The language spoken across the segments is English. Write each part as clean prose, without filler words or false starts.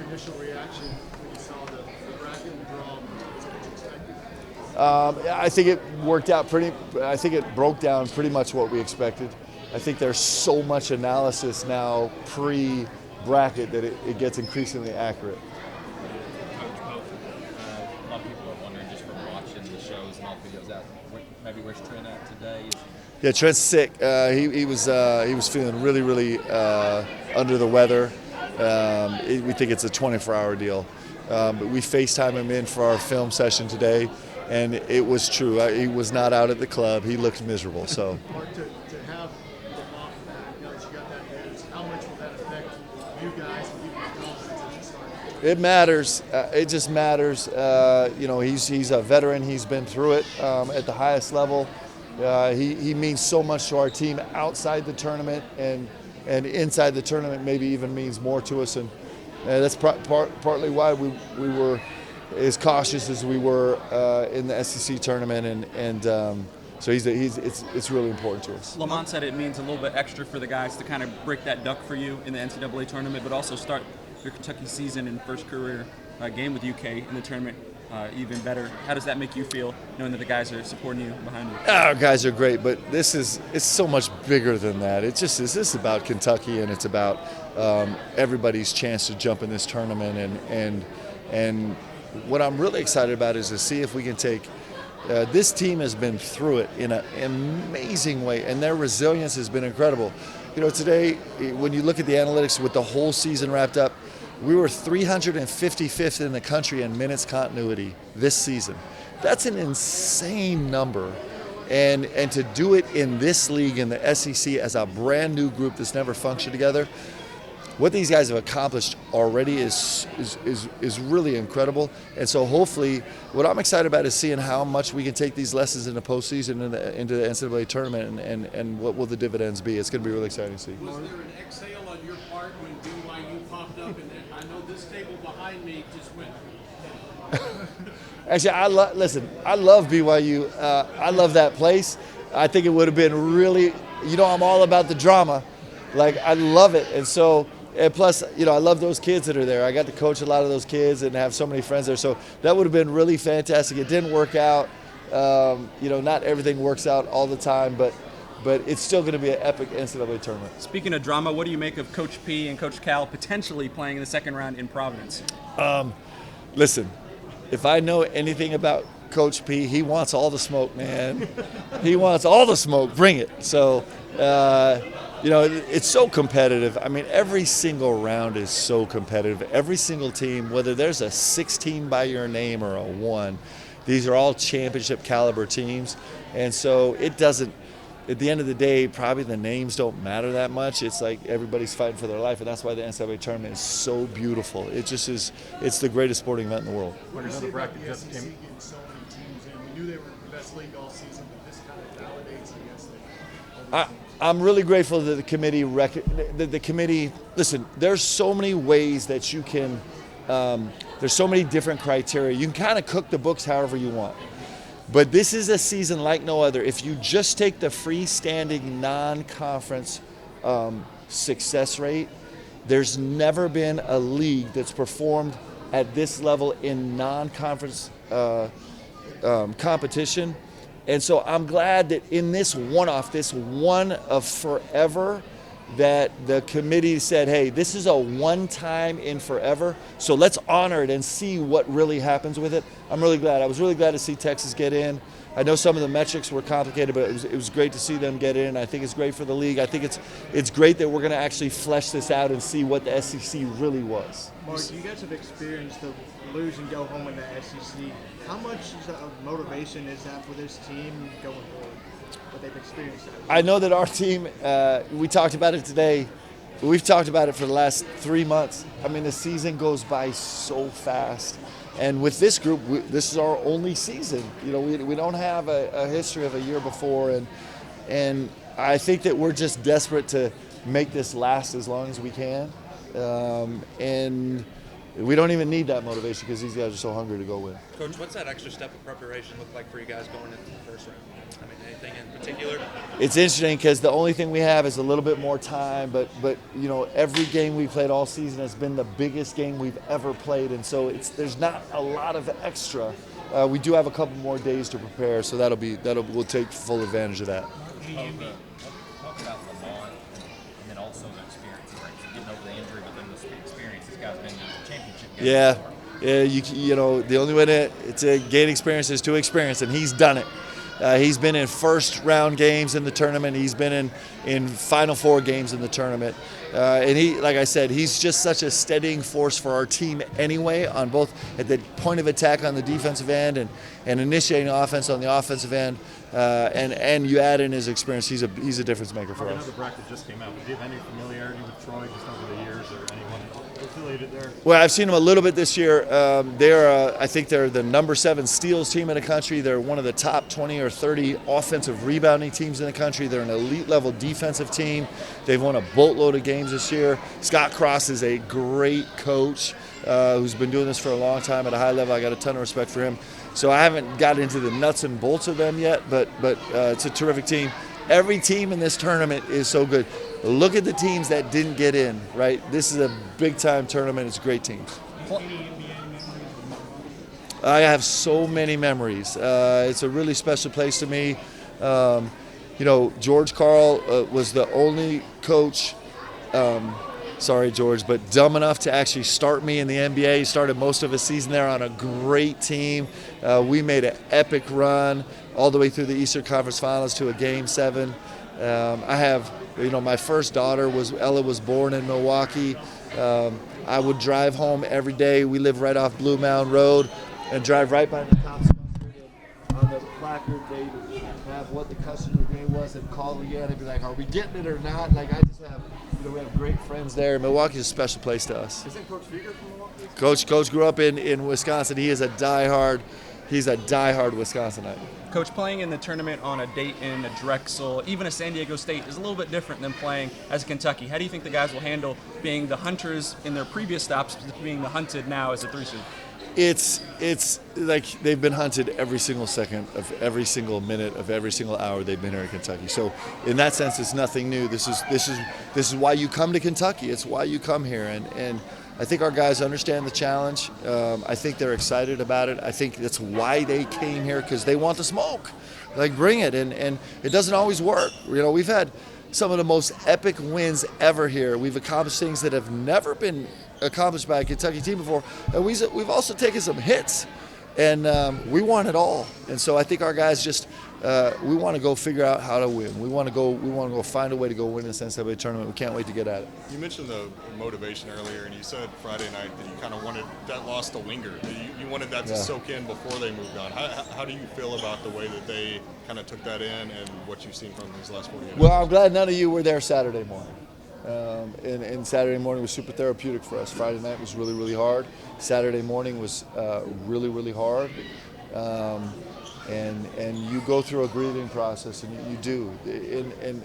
initial reaction when you saw the bracket and draw? Is that what you expected? I think it worked out I think it broke down pretty much what we expected. I think there's so much analysis now pre-bracket that it gets increasingly accurate. Coach, both. A lot of people are wondering just from watching the shows and all the videos out, maybe where's Trent at today? Yeah, Trent's sick. He was feeling really under the weather. We think it's a 24-hour deal. But we FaceTime him in for our film session today, and it was true. He was not out at the club. He looked miserable. So. Mark, to have the off back, that you got that news, how much will that affect you guys and people's confidence as you start? It matters. It just matters. He's a veteran. He's been through it at the highest level. He means so much to our team outside the tournament, and inside the tournament maybe even means more to us. And that's partly why we were as cautious as we were in the SEC tournament. So it's really important to us. Lamont said it means a little bit extra for the guys to kind of break that duck for you in the NCAA tournament, but also start your Kentucky season and first career game with UK in the tournament even better. How does that make you feel, knowing that the guys are supporting you behind you? Our guys are great, but it's so much bigger than that. This is about Kentucky, and it's about everybody's chance to jump in this tournament. And what I'm really excited about is to see if we can take. This team has been through it in an amazing way, and their resilience has been incredible. Today, when you look at the analytics with the whole season wrapped up, we were 355th in the country in minutes continuity this season. That's an insane number. And to do it in this league, in the SEC, as a brand new group that's never functioned together, what these guys have accomplished already is really incredible. And so hopefully, what I'm excited about is seeing how much we can take these lessons in the postseason into the NCAA tournament, and what will the dividends be. It's going to be really exciting to see. Was there an exhale on your part when BYU popped up? And I know this table behind me just went. Actually, I love BYU. I love that place. I think it would have been really, I'm all about the drama. Like, I love it. And so, and plus, I love those kids that are there. I got to coach a lot of those kids and have so many friends there. So that would have been really fantastic. It didn't work out. Not everything works out all the time, but it's still going to be an epic NCAA tournament. Speaking of drama, what do you make of Coach P and Coach Cal potentially playing in the second round in Providence? Listen, if I know anything about Coach P, he wants all the smoke, man. He wants all the smoke. Bring it. So, it's so competitive. I mean, every single round is so competitive. Every single team, whether there's a 16 by your name or a 1, these are all championship caliber teams. And so it doesn't, at the end of the day, probably the names don't matter that much. It's like everybody's fighting for their life, and that's why the NCAA tournament is so beautiful. It just is, it's the greatest sporting event in the world. When another bracket just came, getting so many teams in, we knew they were the best league all season, but this kind of validates, I guess, I'm really grateful that the committee, listen, there's so many ways that you can, there's so many different criteria. You can kind of cook the books however you want. But this is a season like no other. If you just take the freestanding non-conference success rate, there's never been a league that's performed at this level in non-conference competition. And so I'm glad that in this one-off, this one of forever, that the committee said, hey, this is a one-time in forever, so let's honor it and see what really happens with it. I'm really glad. I was really glad to see Texas get in. I know some of the metrics were complicated, but it was great to see them get in. I think it's great for the league. I think it's great that we're going to actually flesh this out and see what the SEC really was. Mark, you guys have experienced the lose and go home in the SEC. How much of motivation is that for this team going forward? What they've experienced. I know that our team, we talked about it today. We've talked about it for the last 3 months. I mean, the season goes by so fast. And with this group, this is our only season. We don't have a history of a year before. And I think that we're just desperate to make this last as long as we can. And we don't even need that motivation because these guys are so hungry to go win. Coach, what's that extra step of preparation look like for you guys going into the first round? I mean, anything in particular? It's interesting because the only thing we have is a little bit more time, but every game we played all season has been the biggest game we've ever played, and so there's not a lot of extra. We do have a couple more days to prepare, so we'll take full advantage of that. Talk about Lamont and then also the experience, right? So getting over the injury, but then the experience. This guy's been in the championship game. Yeah. The only way to gain experience is to experience, and he's done it. He's been in first round games in the tournament. He's been in Final Four games in the tournament. And he, like I said, he's just such a steadying force for our team anyway, on both at the point of attack on the defensive end and initiating offense on the offensive end. And you add in his experience, he's a difference maker for us. Another bracket just came out. Do you have any familiarity with Troy just over the years, or anyone affiliated there? Well, I've seen them a little bit this year. I think they're the number 7 steals team in the country. They're one of the top 20 or 30 offensive rebounding teams in the country. They're an elite level defensive team. They've won a boatload of games this year. Scott Cross is a great coach who's been doing this for a long time at a high level. I got a ton of respect for him. So I haven't got into the nuts and bolts of them yet, but it's a terrific team. Every team in this tournament is so good. Look at the teams that didn't get in, right? This is a big-time tournament. It's great teams. I have so many memories. It's a really special place to me. George Karl was the only coach, sorry, George, but dumb enough to actually start me in the NBA. He started most of his season there on a great team. We made an epic run all the way through the Eastern Conference Finals to a Game 7. I have, my first daughter Ella was born in Milwaukee. I would drive home every day. We live right off Blue Mound Road, and drive right by the cops. On the placard, they have what the customer grade was and call again and be like, are we getting it or not? Like, I just have, we have great friends there. Milwaukee's a special place to us. Isn't Coach Fieger from Milwaukee? Coach grew up in Wisconsin. He's a diehard Wisconsinite. Coach, playing in the tournament on a Dayton, a Drexel, even a San Diego State is a little bit different than playing as a Kentucky. How do you think the guys will handle being the hunters in their previous stops, being the hunted now as a 3-seed? It's like they've been hunted every single second of every single minute of every single hour they've been here in Kentucky. So in that sense, it's nothing new. This is why you come to Kentucky. It's why you come here, and I think our guys understand the challenge. I think they're excited about it. I think that's why they came here, because they want the smoke. Like, bring it, and it doesn't always work. We've had some of the most epic wins ever here. We've accomplished things that have never been accomplished by a Kentucky team before, and we've also taken some hits, and we want it all. And so I think our guys just we want to go figure out how to win. We want to go find a way to go win this NCAA tournament. We can't wait to get at it. You mentioned the motivation earlier, and you said Friday night that you kind of wanted that loss to linger. You wanted that to soak in before they moved on. How do you feel about the way that they kind of took that in and what you've seen from these last 48 hours? Well, I'm glad none of you were there Saturday morning. And Saturday morning was super therapeutic for us. Friday night was really, really hard. Saturday morning was really, really hard. And you go through a grieving process, and you do. And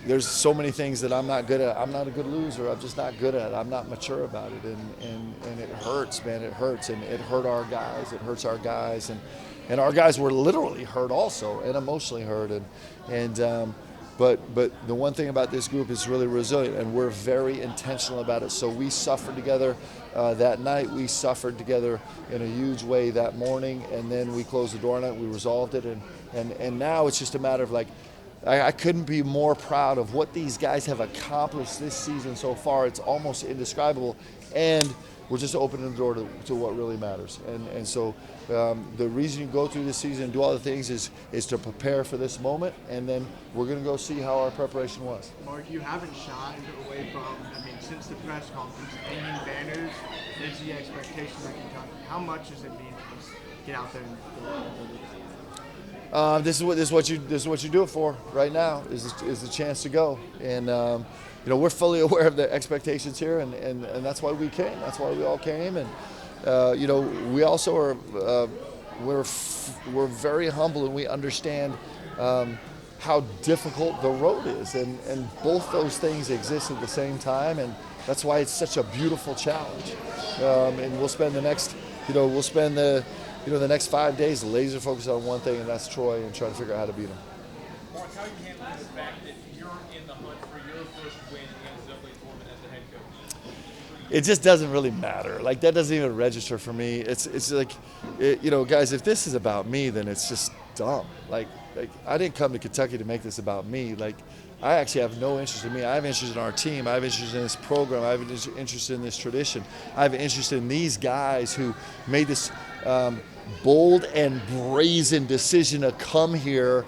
there's so many things that I'm not good at. I'm not a good loser. I'm just not good at it. I'm not mature about it. And it hurts, man. It hurts. And it hurt our guys. It hurts our guys. And our guys were literally hurt also, and emotionally hurt. But the one thing about this group is really resilient, and we're very intentional about it. So we suffered together that night. We suffered together in a huge way that morning, and then we closed the door on it. We resolved it, and now it's just a matter of, like, I couldn't be more proud of what these guys have accomplished this season so far. It's almost indescribable, and we're just opening the door to what really matters. And so the reason you go through this season and do all the things is to prepare for this moment, and then we're going to go see how our preparation was. Mark, you haven't shied away from, since the press conference, hanging banners is the expectation at Kentucky. How much does it mean to just get out there and This is what you do it for right now, is the chance to go. And we're fully aware of the expectations here, and that's why we came. That's why we all came. And we also are we're very humble, and we understand how difficult the road is, and both those things exist at the same time. That's why it's such a beautiful challenge. And we'll spend the next, the next 5 days laser focused on one thing, and that's Troy, and trying to figure out how to beat him. Mark, how are you handling the fact that you're in the hunt for your first win in the NCAA tournament as the head coach? It just doesn't really matter. Like, that doesn't even register for me. It's like, guys, if this is about me, then it's just dumb. Like I didn't come to Kentucky to make this about me. Like, I actually have no interest in me. I have interest in our team. I have interest in this program. I have interest in this tradition. I have interest in these guys who made this bold and brazen decision to come here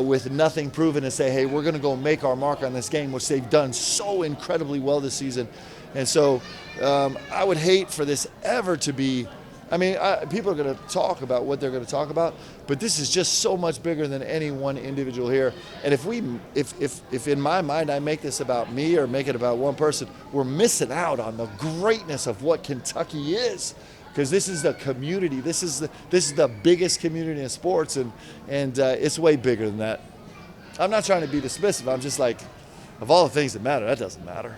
with nothing proven and say, hey, we're going to go make our mark on this game, which they've done so incredibly well this season. And so I would hate for this ever to be, people are going to talk about what they're going to talk about, but this is just so much bigger than any one individual here. And if in my mind I make this about me or make it about one person, we're missing out on the greatness of what Kentucky is. Because this is the community. This is the biggest community in sports, and it's way bigger than that. I'm not trying to be dismissive. I'm just like, of all the things that matter, that doesn't matter.